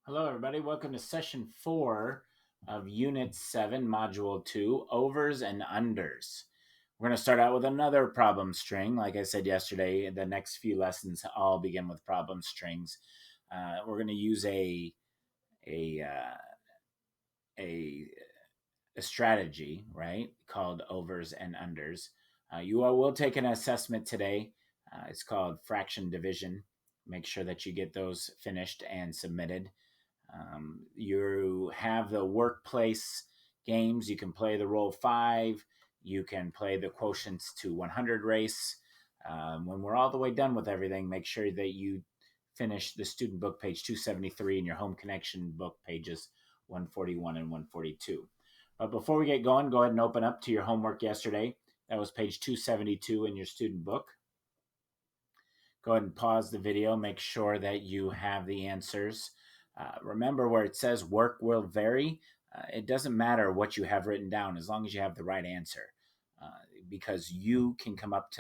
Hello, everybody. Welcome to session 4 of Unit 7, Module 2, Overs and Unders. We're going to start out with another problem string. Like I said yesterday, the next few lessons all begin with problem strings. We're going to use a strategy, right, called overs and unders. You all will take an assessment today. It's called fraction division. Make sure that you get those finished and submitted. You have the workplace games. You can play the roll 5. You can play the quotients to 100 race. When we're all the way done with everything, make sure that you finish the student book page 273 and your home connection book pages 141 and 142. But before we get going, go ahead and open up to your homework yesterday. That was page 272 in your student book. Go ahead and pause the video. Make sure that you have the answers. Remember where it says work will vary. It doesn't matter what you have written down as long as you have the right answer, because you can come up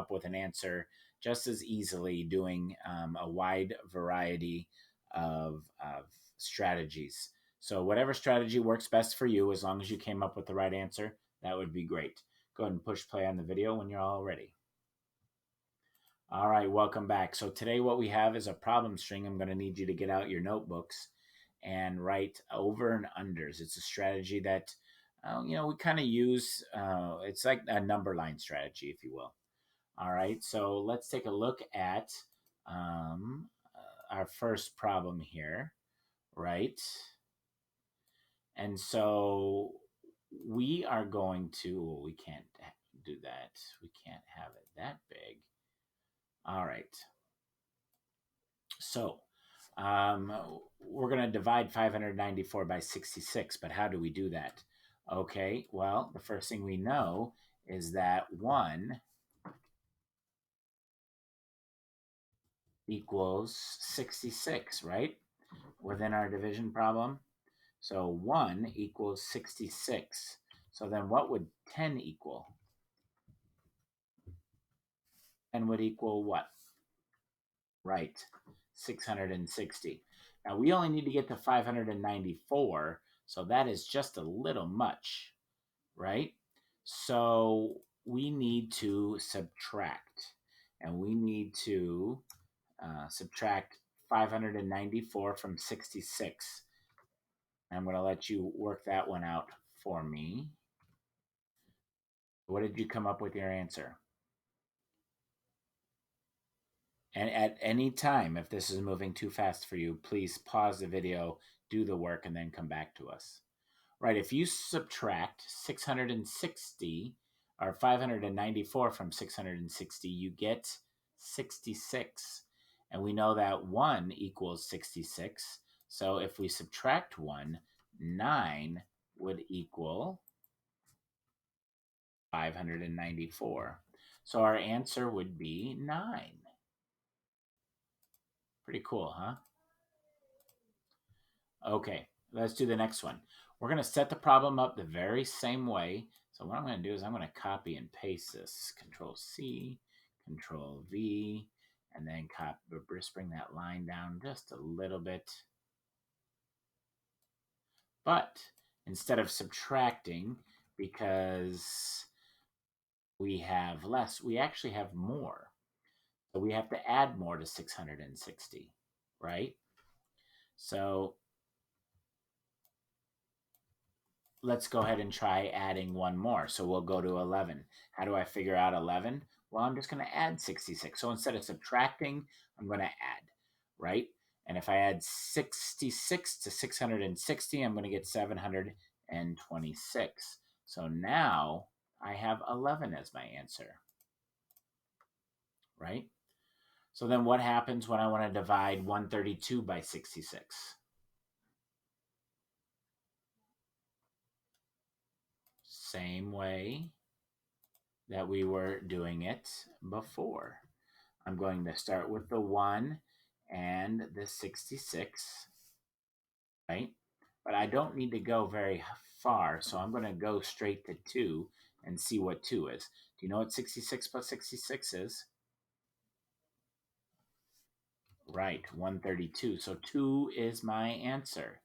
with an answer just as easily doing a wide variety of strategies. So whatever strategy works best for you, as long as you came up with the right answer, that would be great. Go ahead and push play on the video when you're all ready. All right, welcome back. So today what we have is a problem string. I'm going to need you to get out your notebooks and write over and unders. It's a strategy that, we kind of use. It's like a number line strategy, if you will. All right, so let's take a look at our first problem here, right? And so we are going to, we can't do that. We can't have it that big. All right. So we're going to divide 594 by 66, but how do we do that? Okay, well, the first thing we know is that 1 equals 66, right? Within our division problem. So 1 equals 66. So then what would 10 equal? 10 would equal what? Right, 660. Now we only need to get to 594, so that is just a little much, right? So we need to subtract, and we need to subtract 594 from 66. I'm going to let you work that one out for me. What did you come up with your answer? And at any time, if this is moving too fast for you, please pause the video, do the work, and then come back to us. Right, if you subtract 660 or 594 from 660, you get 66. And we know that 1 equals 66. So if we subtract 1, 9 would equal 594. So our answer would be 9. Pretty cool, huh? Okay, let's do the next one. We're going to set the problem up the very same way. So what I'm going to do is I'm going to copy and paste this. Control C, Control V, and then just bring that line down just a little bit. But instead of subtracting, because we have less, we actually have more. So we have to add more to 660, right? So let's go ahead and try adding one more. So we'll go to 11. How do I figure out 11? Well, I'm just going to add 66. So instead of subtracting, I'm going to add, right? And if I add 66 to 660, I'm going to get 726. So now I have 11 as my answer, right? So then what happens when I want to divide 132 by 66? Same way that we were doing it before. I'm going to start with the 1 and the 66, right? But I don't need to go very far, so I'm going to go straight to 2 and see what 2 is. Do you know what 66 plus 66 is? Right, 132. So 2 is my answer.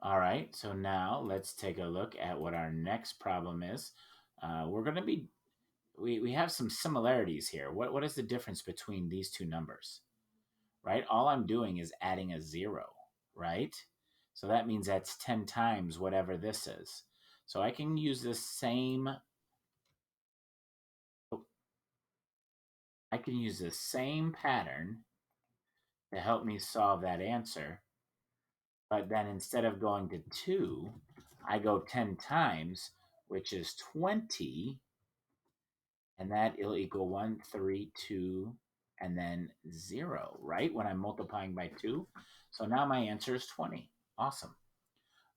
All right, so now let's take a look at what our next problem is. We're going to be, we have some similarities here. What is the difference between these two numbers? Right, all I'm doing is adding a 0, right? So that means that's 10 times whatever this is. So I can use this same, I can use the same pattern to help me solve that answer. But then instead of going to 2, I go 10 times, which is 20. And that will equal 1, 3, 2, and then 0, right? When I'm multiplying by 2. So now my answer is 20. Awesome.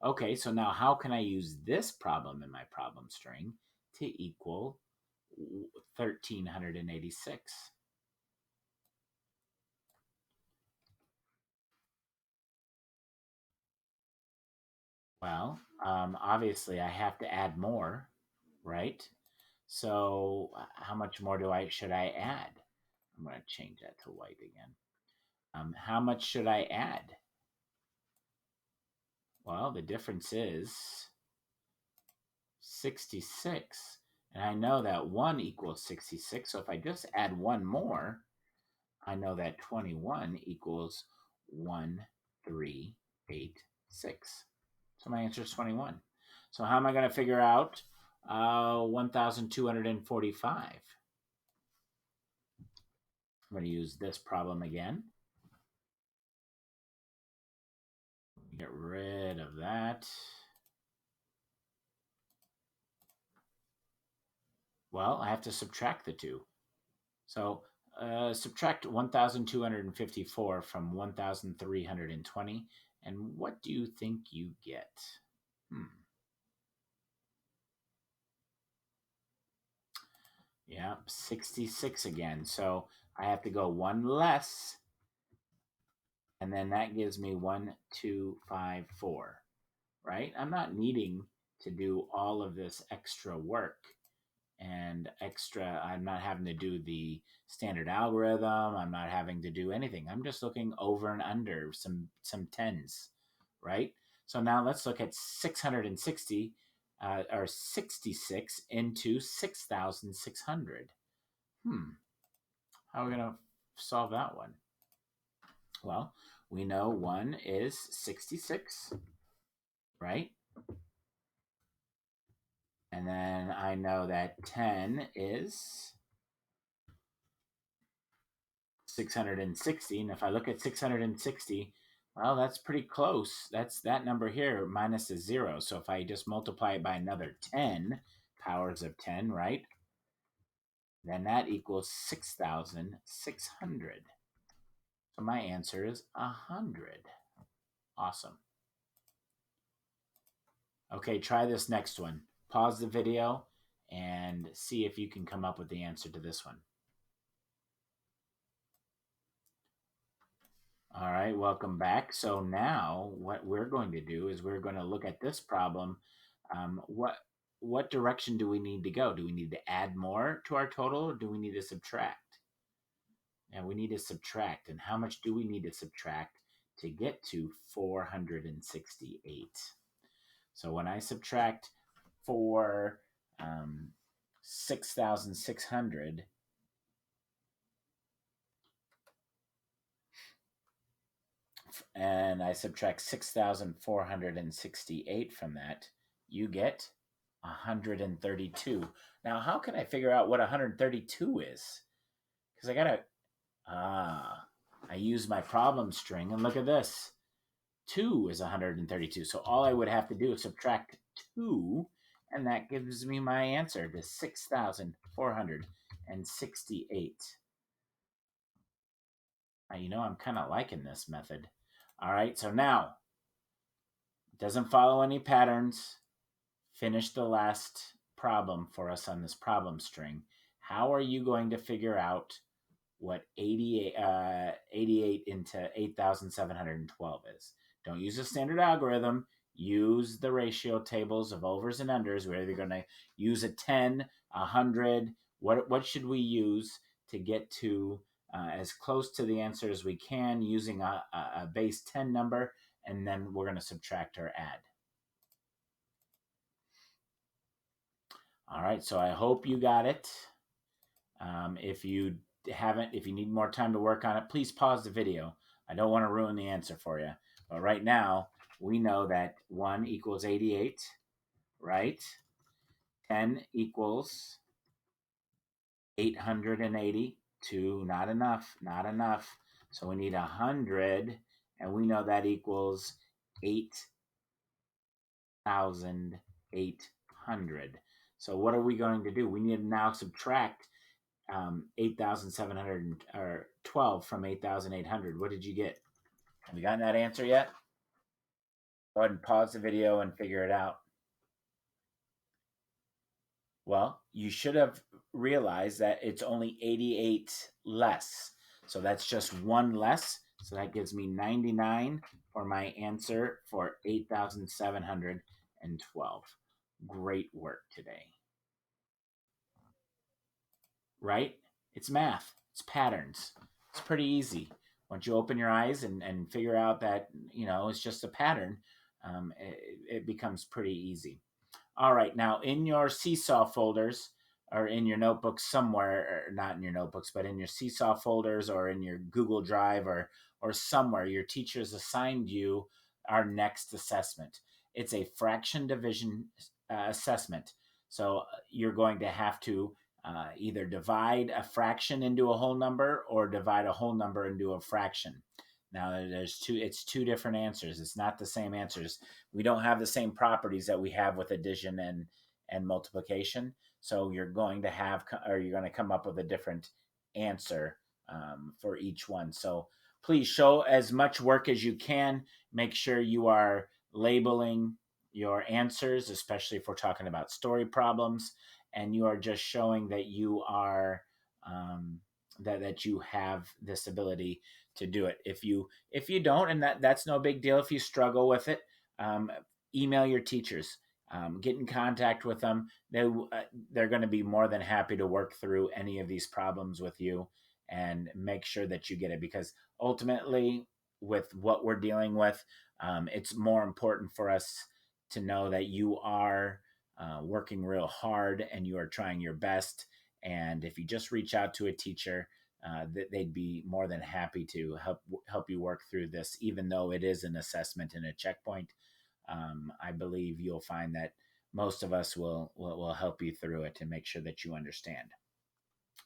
Okay, so now how can I use this problem in my problem string to equal 1,386? Well, obviously I have to add more, right? So how much more should I add? I'm going to change that to white again. How much should I add? Well, the difference is 66. And I know that 1 equals 66. So if I just add one more, I know that 21 equals 1386. So my answer is 21. So how am I going to figure out 1,245? I'm going to use this problem again. Get rid of that. Well, I have to subtract the 2. So subtract 1,254 from 1,320. And what do you think you get? Yeah, 66 again. So I have to go one less. And then that gives me 1, 2, 5, 4. Right? I'm not needing to do all of this extra work and extra. I'm not having to do the standard algorithm. I'm not having to do anything. I'm just looking over and under some tens, right? So now let's look at 660 or 66 into 6,600. How are we going to solve that one? Well, we know 1 is 66, right? And then I know that 10 is 660. And if I look at 660, well, that's pretty close. That's that number here minus a 0. So if I just multiply it by another 10 powers of 10, right? Then that equals 6,600. So my answer is 100. Awesome. Okay, try this next one. Pause the video and see if you can come up with the answer to this one. All right, welcome back. So now what we're going to do is we're going to look at this problem. What direction do we need to go? Do we need to add more to our total or do we need to subtract? And we need to subtract. And how much do we need to subtract to get to 468? So when I subtract 6,600, and I subtract 6,468 from that, you get 132. Now, how can I figure out what 132 is? Because I use my problem string, and look at this. 2 is 132. So all I would have to do is subtract 2, and that gives me my answer to 6,468. Now, I'm kind of liking this method. All right, so now, it doesn't follow any patterns. Finish the last problem for us on this problem string. How are you going to figure out what 88 into 8,712 is? Don't use a standard algorithm. Use the ratio tables of overs and unders. We're either going to use a 10, 100. What should we use to get to as close to the answer as we can using a base 10 number, and then we're going to subtract or add. All right, so I hope you got it. If you haven't, if you need more time to work on it, please pause the video. I don't want to ruin the answer for you. But right now, we know that 1 equals 88, right? 10 equals 880. 2, not enough, not enough. So we need 100, and we know that equals 8,800. So what are we going to do? We need to now subtract 8,712 from 8,800. What did you get? Have you gotten that answer yet? Go ahead and pause the video and figure it out. Well, you should have realized that it's only 88 less. So that's just one less. So that gives me 99 for my answer for 8,712. Great work today. Right? It's math. It's patterns. It's pretty easy. Once you open your eyes and figure out that, it's just a pattern, it becomes pretty easy. All right, now in your Seesaw folders or in your notebooks somewhere, or not in your notebooks, but in your Seesaw folders or in your Google Drive or somewhere, your teachers assigned you our next assessment. It's a fraction division assessment. So you're going to have to either divide a fraction into a whole number or divide a whole number into a fraction. Now it's two different answers. It's not the same answers. We don't have the same properties that we have with addition and multiplication. So you're going to come up with a different answer for each one. So please show as much work as you can. Make sure you are labeling your answers, especially if we're talking about story problems, and you are just showing that you are that you have this ability to do it. If you don't, and that's no big deal. If you struggle with it, email your teachers. Get in contact with them. They're going to be more than happy to work through any of these problems with you and make sure that you get it, because ultimately with what we're dealing with, it's more important for us to know that you are working real hard and you are trying your best. And if you just reach out to a teacher, they'd be more than happy to help you work through this, even though it is an assessment and a checkpoint. I believe you'll find that most of us will help you through it and make sure that you understand.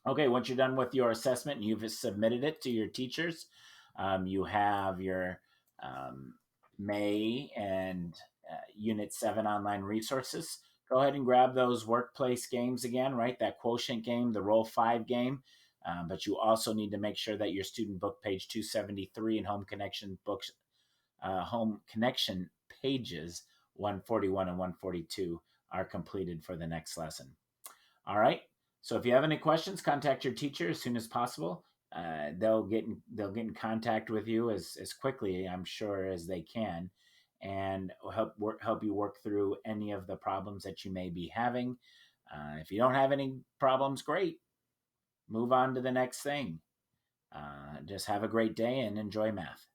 Okay, once you're done with your assessment and you've submitted it to your teachers, you have your May and Unit 7 online resources. Go ahead and grab those workplace games again, right? That quotient game, the Roll 5 game. But you also need to make sure that your student book page 273 and home connection pages 141 and 142 are completed for the next lesson. All right. So if you have any questions, contact your teacher as soon as possible. They'll get in contact with you as quickly, I'm sure, as they can, and help you work through any of the problems that you may be having. If you don't have any problems, great. Move on to the next thing. Just have a great day and enjoy math.